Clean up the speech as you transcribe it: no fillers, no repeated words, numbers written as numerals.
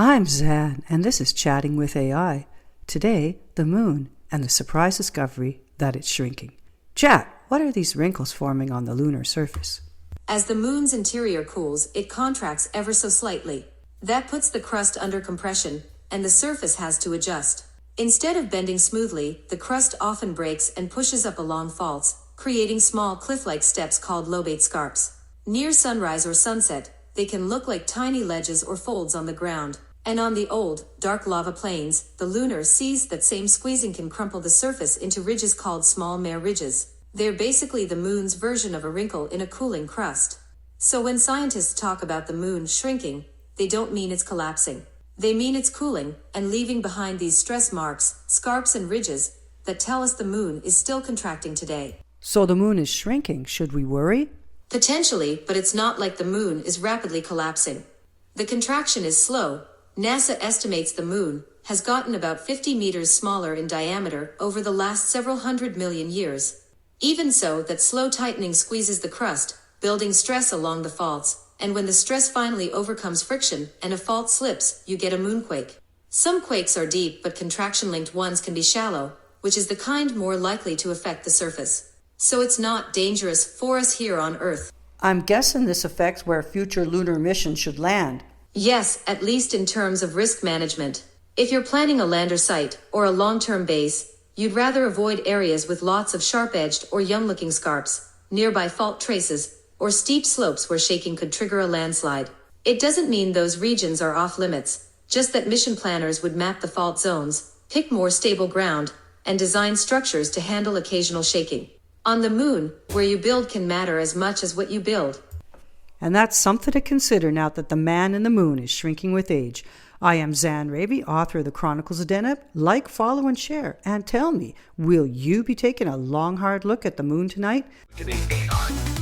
I'm Zan, and this is Chatting with AI. Today, the moon and the surprise discovery that it's shrinking. Chat, what are these wrinkles forming on the lunar surface? As the moon's interior cools, it contracts ever so slightly. That puts the crust under compression, and the surface has to adjust. Instead of bending smoothly, the crust often breaks and pushes up along faults, creating small cliff-like steps called lobate scarps. Near sunrise or sunset, they can look like tiny ledges or folds on the ground. And on the old, dark lava plains, the lunar sees that same squeezing can crumple the surface into ridges called small mare ridges. They're basically the moon's version of a wrinkle in a cooling crust. So when scientists talk about the moon shrinking, they don't mean it's collapsing. They mean it's cooling and leaving behind these stress marks, scarps and ridges that tell us the moon is still contracting today. So the moon is shrinking. Should we worry? Potentially, but it's not like the moon is rapidly collapsing. The contraction is slow. NASA estimates the moon has gotten about 50 meters smaller in diameter over the last several hundred million years. Even so, that slow tightening squeezes the crust, building stress along the faults, and when the stress finally overcomes friction and a fault slips, you get a moonquake. Some quakes are deep, but contraction-linked ones can be shallow, which is the kind more likely to affect the surface. So it's not dangerous for us here on Earth. I'm guessing this affects where future lunar missions should land. Yes, at least in terms of risk management. If you're planning a lander site or a long-term base, you'd rather avoid areas with lots of sharp-edged or yum-looking scarps, nearby fault traces, or steep slopes where shaking could trigger a landslide. It doesn't mean those regions are off-limits, just that mission planners would map the fault zones, pick more stable ground, and design structures to handle occasional shaking. On the moon, where you build can matter as much as what you build. And that's something to consider now that the man in the moon is shrinking with age. I am Zan Raby, author of the Chronicles of Deneb. Like, follow, and share. And tell me, will you be taking a long, hard look at the moon tonight? Getting AI.